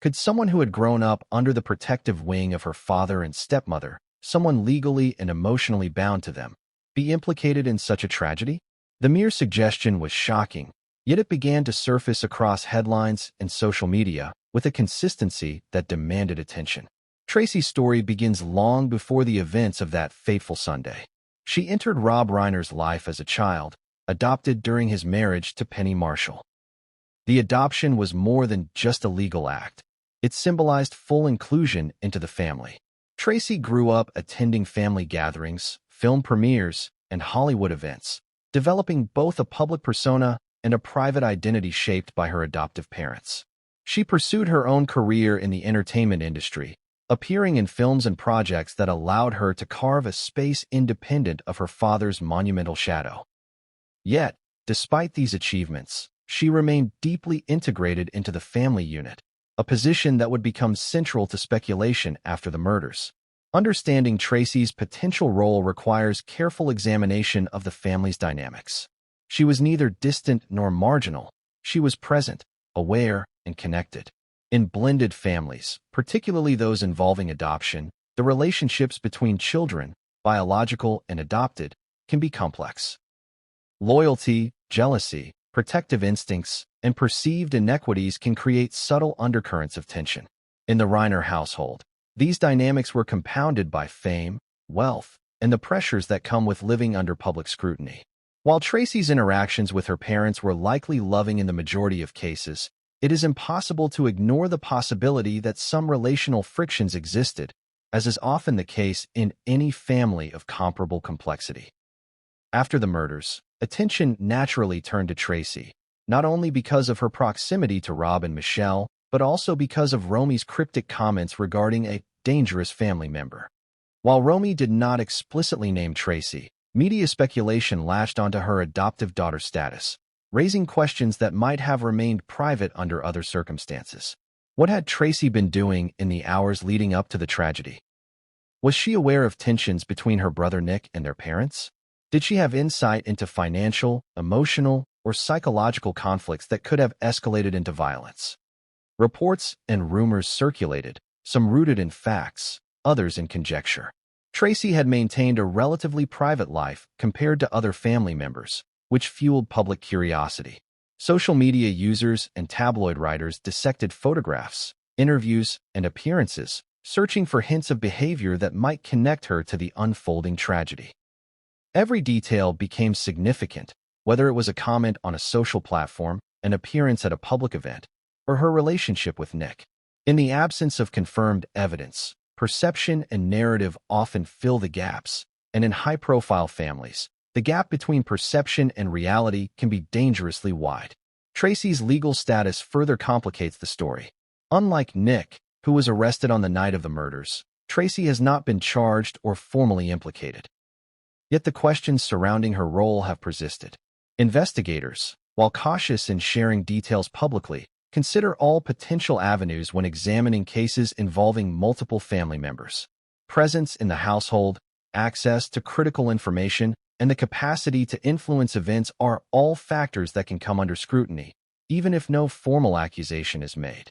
Could someone who had grown up under the protective wing of her father and stepmother, someone legally and emotionally bound to them, be implicated in such a tragedy? The mere suggestion was shocking, yet it began to surface across headlines and social media with a consistency that demanded attention. Tracy's story begins long before the events of that fateful Sunday. She entered Rob Reiner's life as a child, adopted during his marriage to Penny Marshall. The adoption was more than just a legal act. It symbolized full inclusion into the family. Tracy grew up attending family gatherings, film premieres, and Hollywood events, developing both a public persona and a private identity shaped by her adoptive parents. She pursued her own career in the entertainment industry, appearing in films and projects that allowed her to carve a space independent of her father's monumental shadow. Yet, despite these achievements, she remained deeply integrated into the family unit, a position that would become central to speculation after the murders. Understanding Tracy's potential role requires careful examination of the family's dynamics. She was neither distant nor marginal. She was present, aware, and connected. In blended families, particularly those involving adoption, the relationships between children, biological and adopted, can be complex. Loyalty, jealousy, protective instincts, and perceived inequities can create subtle undercurrents of tension. In the Reiner household, these dynamics were compounded by fame, wealth, and the pressures that come with living under public scrutiny. While Tracy's interactions with her parents were likely loving in the majority of cases, it is impossible to ignore the possibility that some relational frictions existed, as is often the case in any family of comparable complexity. After the murders, attention naturally turned to Tracy, not only because of her proximity to Rob and Michelle, but also because of Romy's cryptic comments regarding a dangerous family member. While Romy did not explicitly name Tracy, media speculation latched onto her adoptive daughter status, raising questions that might have remained private under other circumstances. What had Tracy been doing in the hours leading up to the tragedy? Was she aware of tensions between her brother Nick and their parents? Did she have insight into financial, emotional, or psychological conflicts that could have escalated into violence? Reports and rumors circulated, some rooted in facts, others in conjecture. Tracy had maintained a relatively private life compared to other family members, which fueled public curiosity. Social media users and tabloid writers dissected photographs, interviews, and appearances, searching for hints of behavior that might connect her to the unfolding tragedy. Every detail became significant, whether it was a comment on a social platform, an appearance at a public event, or her relationship with Nick. In the absence of confirmed evidence, perception and narrative often fill the gaps, and in high-profile families, the gap between perception and reality can be dangerously wide. Tracy's legal status further complicates the story. Unlike Nick, who was arrested on the night of the murders, Tracy has not been charged or formally implicated. Yet the questions surrounding her role have persisted. Investigators, while cautious in sharing details publicly, consider all potential avenues when examining cases involving multiple family members. Presence in the household, access to critical information, and the capacity to influence events are all factors that can come under scrutiny, even if no formal accusation is made.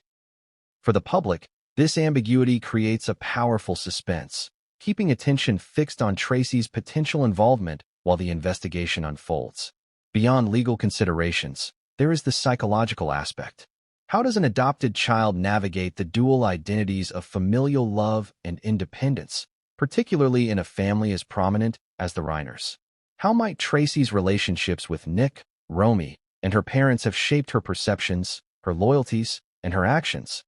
For the public, this ambiguity creates a powerful suspense, keeping attention fixed on Tracy's potential involvement while the investigation unfolds. Beyond legal considerations, there is the psychological aspect. How does an adopted child navigate the dual identities of familial love and independence, particularly in a family as prominent as the Reiners? How might Tracy's relationships with Nick, Romy, and her parents have shaped her perceptions, her loyalties, and her actions?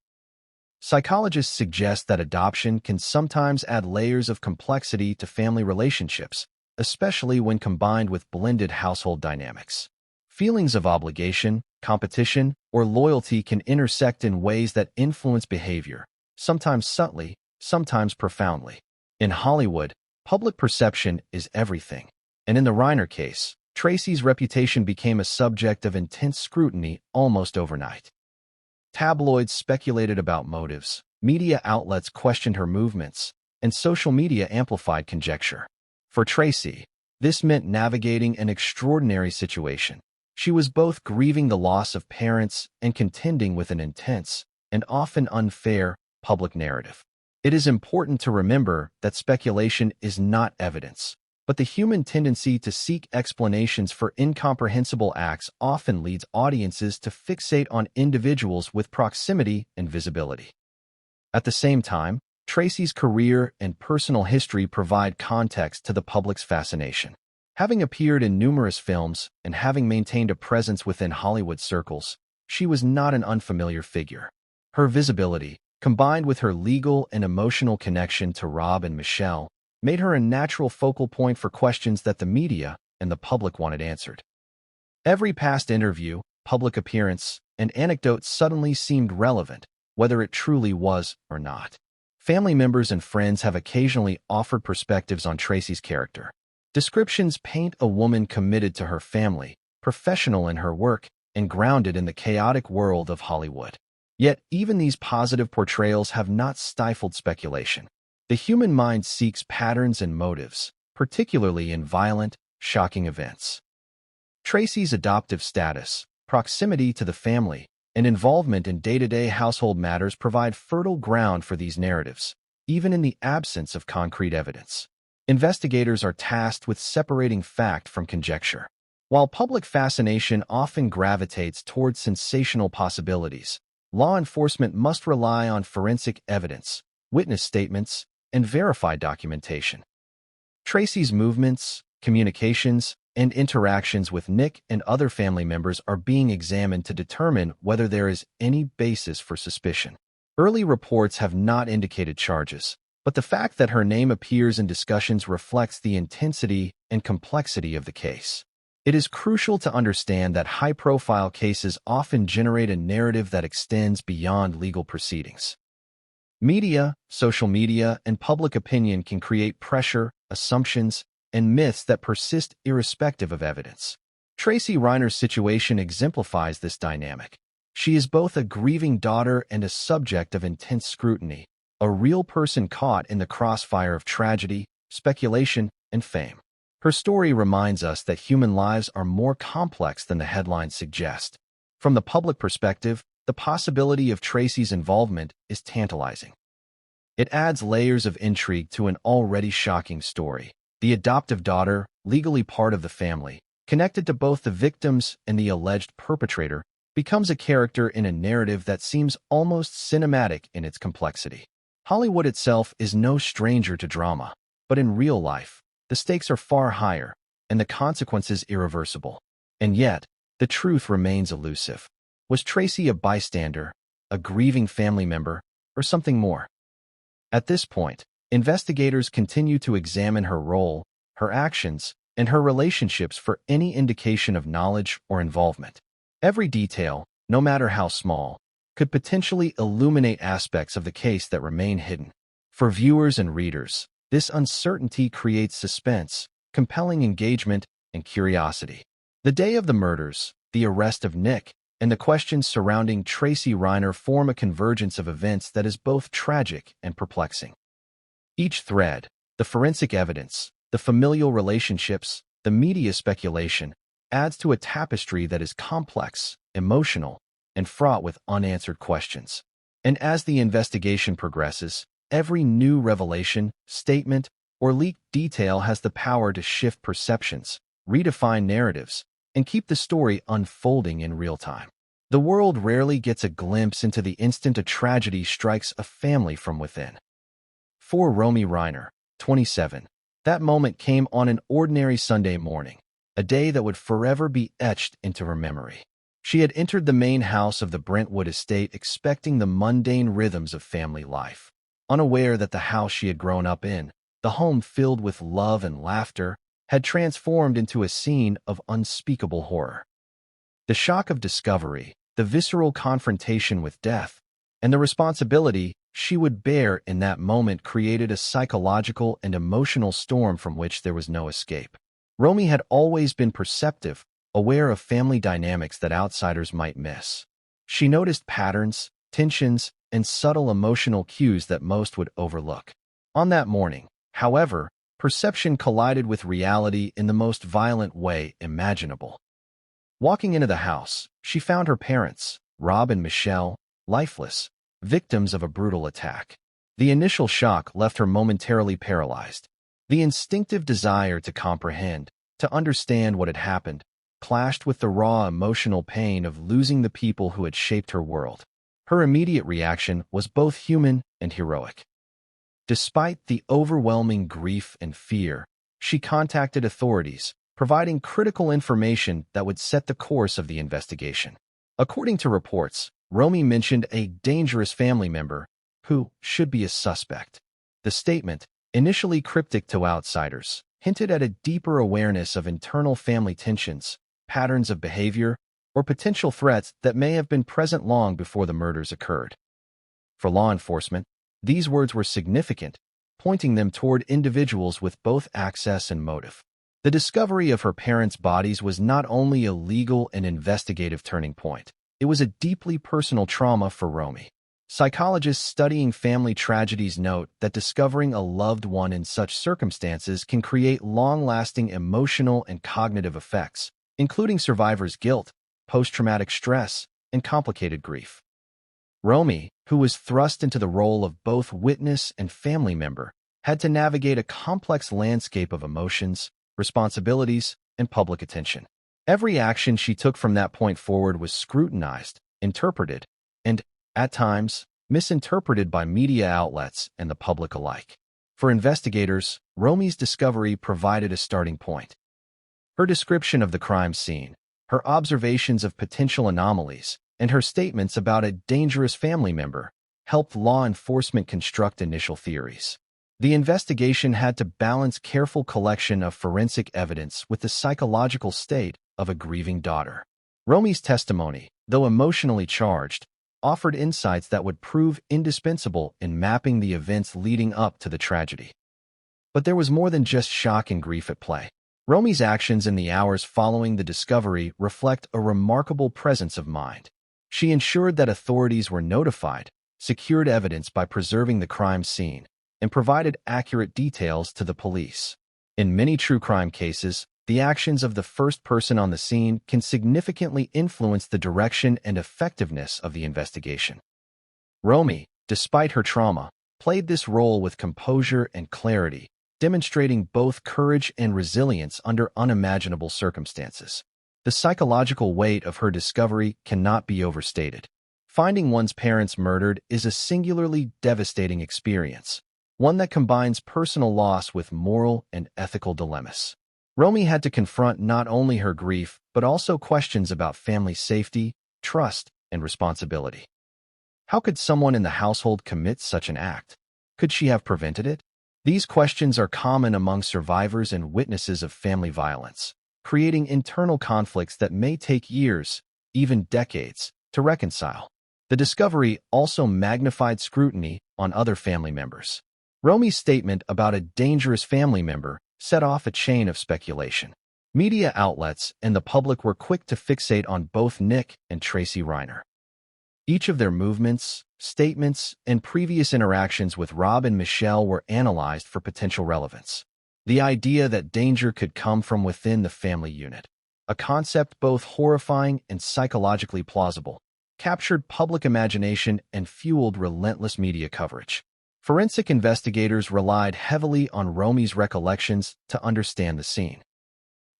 Psychologists suggest that adoption can sometimes add layers of complexity to family relationships, especially when combined with blended household dynamics. Feelings of obligation, competition, or loyalty can intersect in ways that influence behavior, sometimes subtly, sometimes profoundly. In Hollywood, public perception is everything, and in the Reiner case, Tracy's reputation became a subject of intense scrutiny almost overnight. Tabloids speculated about motives, media outlets questioned her movements, and social media amplified conjecture. For Tracy, this meant navigating an extraordinary situation. She was both grieving the loss of parents and contending with an intense, and often unfair, public narrative. It is important to remember that speculation is not evidence, but the human tendency to seek explanations for incomprehensible acts often leads audiences to fixate on individuals with proximity and visibility. At the same time, Tracy's career and personal history provide context to the public's fascination. Having appeared in numerous films and having maintained a presence within Hollywood circles, she was not an unfamiliar figure. Her visibility, combined with her legal and emotional connection to Rob and Michelle, made her a natural focal point for questions that the media and the public wanted answered. Every past interview, public appearance, and anecdote suddenly seemed relevant, whether it truly was or not. Family members and friends have occasionally offered perspectives on Tracy's character. Descriptions paint a woman committed to her family, professional in her work, and grounded in the chaotic world of Hollywood. Yet, even these positive portrayals have not stifled speculation. The human mind seeks patterns and motives, particularly in violent, shocking events. Tracy's adoptive status, proximity to the family, and involvement in day-to-day household matters provide fertile ground for these narratives, even in the absence of concrete evidence. Investigators are tasked with separating fact from conjecture. While public fascination often gravitates towards sensational possibilities, law enforcement must rely on forensic evidence, witness statements, and verified documentation. Tracy's movements, communications, and interactions with Nick and other family members are being examined to determine whether there is any basis for suspicion. Early reports have not indicated charges, but the fact that her name appears in discussions reflects the intensity and complexity of the case. It is crucial to understand that high-profile cases often generate a narrative that extends beyond legal proceedings. Media, social media, and public opinion can create pressure, assumptions, and myths that persist irrespective of evidence. Tracy Reiner's situation exemplifies this dynamic. She is both a grieving daughter and a subject of intense scrutiny, a real person caught in the crossfire of tragedy, speculation, and fame. Her story reminds us that human lives are more complex than the headlines suggest. From the public perspective, the possibility of Tracy's involvement is tantalizing. It adds layers of intrigue to an already shocking story. The adoptive daughter, legally part of the family, connected to both the victims and the alleged perpetrator, becomes a character in a narrative that seems almost cinematic in its complexity. Hollywood itself is no stranger to drama, but in real life, the stakes are far higher, and the consequences irreversible. And yet, the truth remains elusive. Was Tracy a bystander, a grieving family member, or something more? At this point, investigators continue to examine her role, her actions, and her relationships for any indication of knowledge or involvement. Every detail, no matter how small, could potentially illuminate aspects of the case that remain hidden. For viewers and readers, this uncertainty creates suspense, compelling engagement, and curiosity. The day of the murders, the arrest of Nick, and the questions surrounding Tracy Reiner form a convergence of events that is both tragic and perplexing. Each thread, the forensic evidence, the familial relationships, the media speculation, adds to a tapestry that is complex, emotional, and fraught with unanswered questions. And as the investigation progresses, every new revelation, statement, or leaked detail has the power to shift perceptions, redefine narratives, and keep the story unfolding in real time. The world rarely gets a glimpse into the instant a tragedy strikes a family from within. For Romy Reiner, 27, that moment came on an ordinary Sunday morning, a day that would forever be etched into her memory. She had entered the main house of the Brentwood estate expecting the mundane rhythms of family life, unaware that the house she had grown up in, the home filled with love and laughter, had transformed into a scene of unspeakable horror. The shock of discovery, the visceral confrontation with death, and the responsibility she would bear in that moment created a psychological and emotional storm from which there was no escape. Romy had always been perceptive, aware of family dynamics that outsiders might miss. She noticed patterns, tensions, and subtle emotional cues that most would overlook. On that morning, however, perception collided with reality in the most violent way imaginable. Walking into the house, she found her parents, Rob and Michelle, lifeless, victims of a brutal attack. The initial shock left her momentarily paralyzed. The instinctive desire to comprehend, to understand what had happened, clashed with the raw emotional pain of losing the people who had shaped her world. Her immediate reaction was both human and heroic. Despite the overwhelming grief and fear, she contacted authorities, providing critical information that would set the course of the investigation. According to reports, Romy mentioned a dangerous family member who should be a suspect. The statement, initially cryptic to outsiders, hinted at a deeper awareness of internal family tensions, patterns of behavior, or potential threats that may have been present long before the murders occurred. For law enforcement, these words were significant, pointing them toward individuals with both access and motive. The discovery of her parents' bodies was not only a legal and investigative turning point, it was a deeply personal trauma for Romy. Psychologists studying family tragedies note that discovering a loved one in such circumstances can create long-lasting emotional and cognitive effects, including survivors' guilt, post-traumatic stress, and complicated grief. Romy, who was thrust into the role of both witness and family member, had to navigate a complex landscape of emotions, responsibilities, and public attention. Every action she took from that point forward was scrutinized, interpreted, and, at times, misinterpreted by media outlets and the public alike. For investigators, Romy's discovery provided a starting point. Her description of the crime scene, her observations of potential anomalies, and her statements about a dangerous family member helped law enforcement construct initial theories. The investigation had to balance careful collection of forensic evidence with the psychological state of a grieving daughter. Romy's testimony, though emotionally charged, offered insights that would prove indispensable in mapping the events leading up to the tragedy. But there was more than just shock and grief at play. Romy's actions in the hours following the discovery reflect a remarkable presence of mind. She ensured that authorities were notified, secured evidence by preserving the crime scene, and provided accurate details to the police. In many true crime cases, the actions of the first person on the scene can significantly influence the direction and effectiveness of the investigation. Romy, despite her trauma, played this role with composure and clarity, demonstrating both courage and resilience under unimaginable circumstances. The psychological weight of her discovery cannot be overstated. Finding one's parents murdered is a singularly devastating experience, one that combines personal loss with moral and ethical dilemmas. Romy had to confront not only her grief, but also questions about family safety, trust, and responsibility. How could someone in the household commit such an act? Could she have prevented it? These questions are common among survivors and witnesses of family violence, creating internal conflicts that may take years, even decades, to reconcile. The discovery also magnified scrutiny on other family members. Romy's statement about a dangerous family member set off a chain of speculation. Media outlets and the public were quick to fixate on both Nick and Tracy Reiner. Each of their movements, statements, and previous interactions with Rob and Michelle were analyzed for potential relevance. The idea that danger could come from within the family unit, a concept both horrifying and psychologically plausible, captured public imagination and fueled relentless media coverage. Forensic investigators relied heavily on Romy's recollections to understand the scene.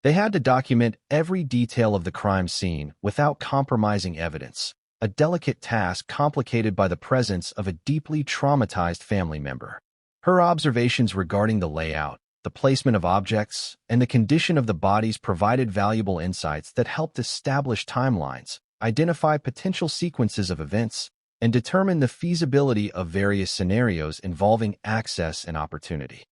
They had to document every detail of the crime scene without compromising evidence, a delicate task complicated by the presence of a deeply traumatized family member. Her observations regarding the layout, the placement of objects, and the condition of the bodies provided valuable insights that helped establish timelines, identify potential sequences of events, and determine the feasibility of various scenarios involving access and opportunity.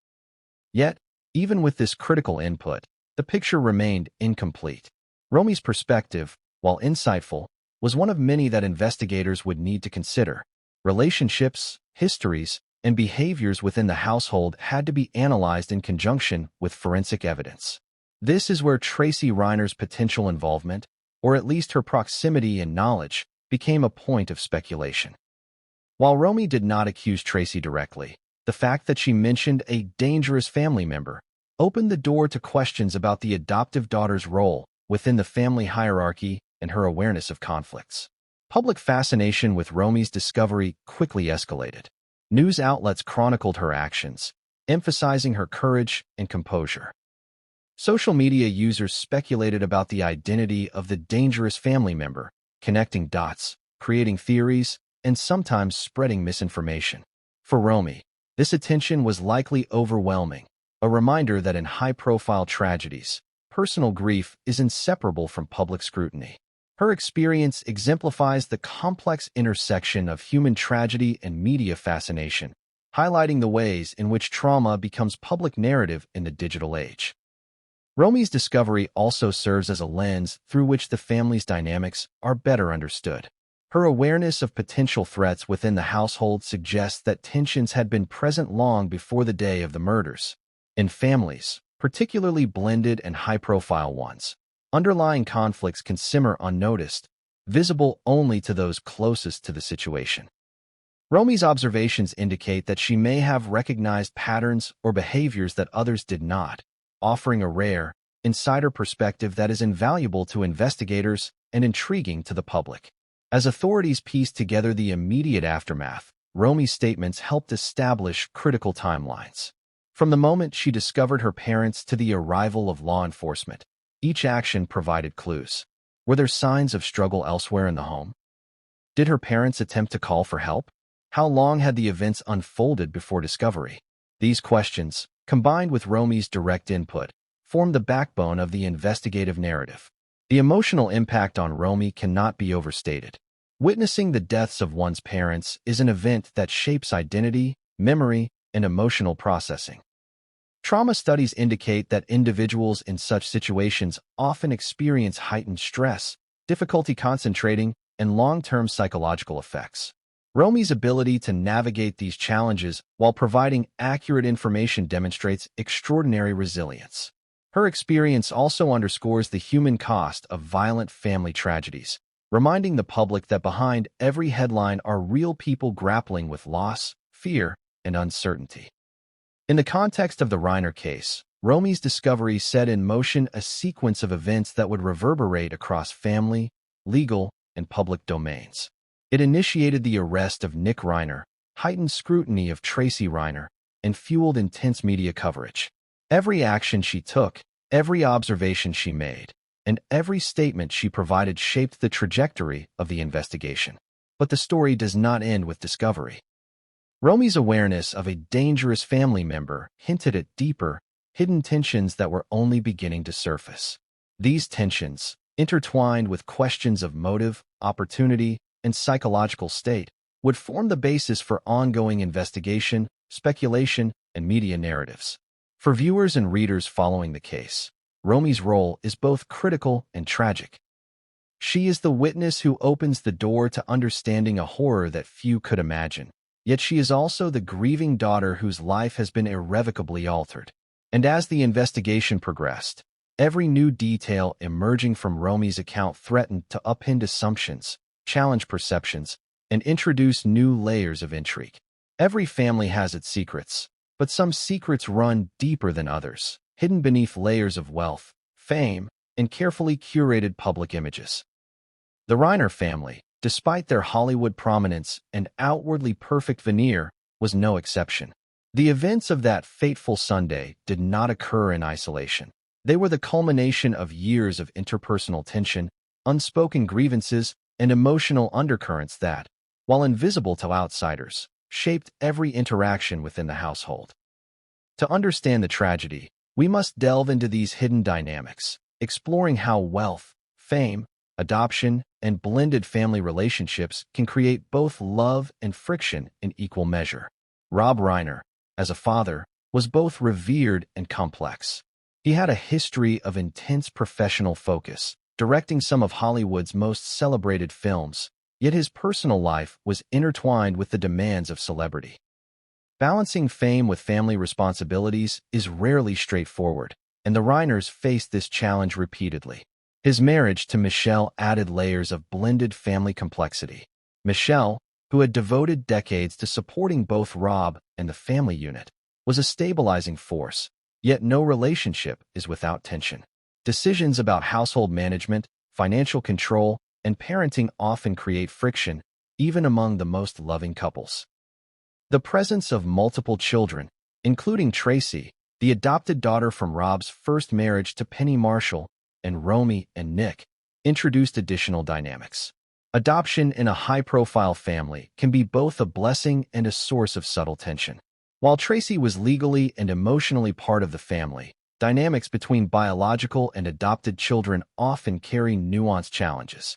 Yet, even with this critical input, the picture remained incomplete. Romy's perspective, while insightful, was one of many that investigators would need to consider. Relationships, histories, and behaviors within the household had to be analyzed in conjunction with forensic evidence. This is where Tracy Reiner's potential involvement, or at least her proximity and knowledge, became a point of speculation. While Romy did not accuse Tracy directly, the fact that she mentioned a dangerous family member opened the door to questions about the adoptive daughter's role within the family hierarchy and her awareness of conflicts. Public fascination with Romy's discovery quickly escalated. News outlets chronicled her actions, emphasizing her courage and composure. Social media users speculated about the identity of the dangerous family member, connecting dots, creating theories, and sometimes spreading misinformation. For Romy, this attention was likely overwhelming, a reminder that in high-profile tragedies, personal grief is inseparable from public scrutiny. Her experience exemplifies the complex intersection of human tragedy and media fascination, highlighting the ways in which trauma becomes public narrative in the digital age. Romy's discovery also serves as a lens through which the family's dynamics are better understood. Her awareness of potential threats within the household suggests that tensions had been present long before the day of the murders. In families, particularly blended and high-profile ones, underlying conflicts can simmer unnoticed, visible only to those closest to the situation. Romy's observations indicate that she may have recognized patterns or behaviors that others did not, offering a rare, insider perspective that is invaluable to investigators and intriguing to the public. As authorities pieced together the immediate aftermath, Romy's statements helped establish critical timelines. From the moment she discovered her parents to the arrival of law enforcement, each action provided clues. Were there signs of struggle elsewhere in the home? Did her parents attempt to call for help? How long had the events unfolded before discovery? These questions, combined with Romy's direct input, formed the backbone of the investigative narrative. The emotional impact on Romy cannot be overstated. Witnessing the deaths of one's parents is an event that shapes identity, memory, and emotional processing. Trauma studies indicate that individuals in such situations often experience heightened stress, difficulty concentrating, and long-term psychological effects. Romy's ability to navigate these challenges while providing accurate information demonstrates extraordinary resilience. Her experience also underscores the human cost of violent family tragedies, reminding the public that behind every headline are real people grappling with loss, fear, and uncertainty. In the context of the Reiner case, Romy's discovery set in motion a sequence of events that would reverberate across family, legal, and public domains. It initiated the arrest of Nick Reiner, heightened scrutiny of Tracy Reiner, and fueled intense media coverage. Every action she took, every observation she made, and every statement she provided shaped the trajectory of the investigation. But the story does not end with discovery. Romy's awareness of a dangerous family member hinted at deeper, hidden tensions that were only beginning to surface. These tensions, intertwined with questions of motive, opportunity, and psychological state, would form the basis for ongoing investigation, speculation, and media narratives. For viewers and readers following the case, Romy's role is both critical and tragic. She is the witness who opens the door to understanding a horror that few could imagine. Yet she is also the grieving daughter whose life has been irrevocably altered. And as the investigation progressed, every new detail emerging from Romy's account threatened to upend assumptions, challenge perceptions, and introduce new layers of intrigue. Every family has its secrets, but some secrets run deeper than others, hidden beneath layers of wealth, fame, and carefully curated public images. The Reiner family, despite their Hollywood prominence and outwardly perfect veneer, was no exception. The events of that fateful Sunday did not occur in isolation. They were the culmination of years of interpersonal tension, unspoken grievances, and emotional undercurrents that, while invisible to outsiders, shaped every interaction within the household. To understand the tragedy, we must delve into these hidden dynamics, exploring how wealth, fame, adoption, and blended family relationships can create both love and friction in equal measure. Rob Reiner, as a father, was both revered and complex. He had a history of intense professional focus, directing some of Hollywood's most celebrated films, yet his personal life was intertwined with the demands of celebrity. Balancing fame with family responsibilities is rarely straightforward, and the Reiners faced this challenge repeatedly. His marriage to Michelle added layers of blended family complexity. Michelle, who had devoted decades to supporting both Rob and the family unit, was a stabilizing force, yet no relationship is without tension. Decisions about household management, financial control, and parenting often create friction, even among the most loving couples. The presence of multiple children, including Tracy, the adopted daughter from Rob's first marriage to Penny Marshall, and Romy and Nick, introduced additional dynamics. Adoption in a high-profile family can be both a blessing and a source of subtle tension. While Tracy was legally and emotionally part of the family, dynamics between biological and adopted children often carry nuanced challenges.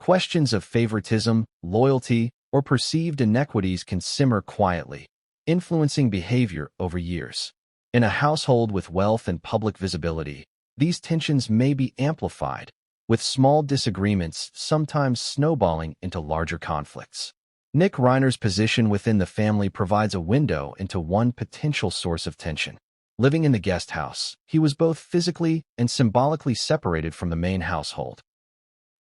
Questions of favoritism, loyalty, or perceived inequities can simmer quietly, influencing behavior over years. In a household with wealth and public visibility, these tensions may be amplified, with small disagreements sometimes snowballing into larger conflicts. Nick Reiner's position within the family provides a window into one potential source of tension. Living in the guest house, he was both physically and symbolically separated from the main household.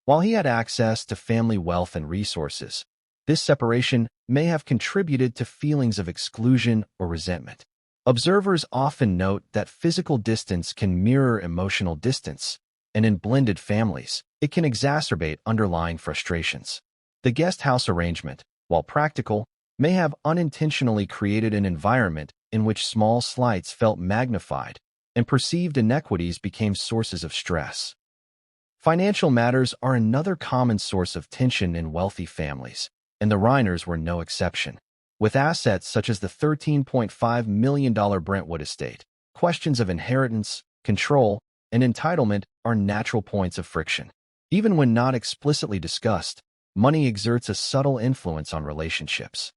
While he had access to family wealth and resources, this separation may have contributed to feelings of exclusion or resentment. Observers often note that physical distance can mirror emotional distance, and in blended families, it can exacerbate underlying frustrations. The guest house arrangement, while practical, may have unintentionally created an environment in which small slights felt magnified and perceived inequities became sources of stress. Financial matters are another common source of tension in wealthy families, and the Reiners were no exception. With assets such as the $13.5 million Brentwood estate, questions of inheritance, control, and entitlement are natural points of friction. Even when not explicitly discussed, money exerts a subtle influence on relationships.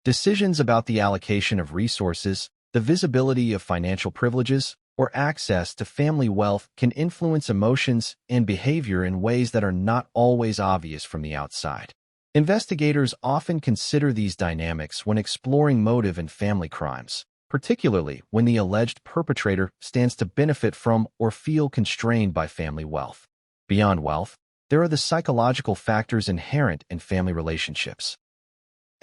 Decisions about the allocation of resources, the visibility of financial privileges, or access to family wealth can influence emotions and behavior in ways that are not always obvious from the outside. Investigators often consider these dynamics when exploring motive in family crimes, particularly when the alleged perpetrator stands to benefit from or feel constrained by family wealth. Beyond wealth, there are the psychological factors inherent in family relationships.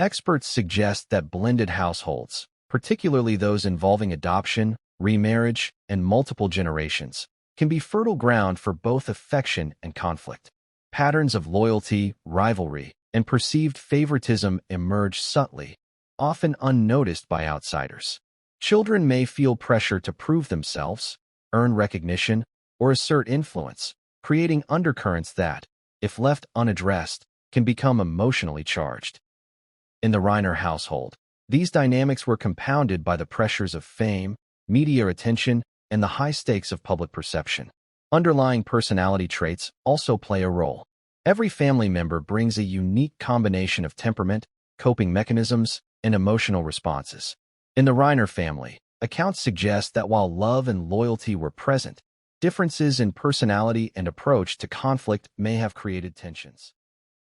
Experts suggest that blended households, particularly those involving adoption, remarriage, and multiple generations, can be fertile ground for both affection and conflict. Patterns of loyalty, rivalry, and perceived favoritism emerge subtly, often unnoticed by outsiders. Children may feel pressure to prove themselves, earn recognition, or assert influence, creating undercurrents that, if left unaddressed, can become emotionally charged. In the Reiner household, these dynamics were compounded by the pressures of fame, media attention, and the high stakes of public perception. Underlying personality traits also play a role. Every family member brings a unique combination of temperament, coping mechanisms, and emotional responses. In the Reiner family, accounts suggest that while love and loyalty were present, differences in personality and approach to conflict may have created tensions.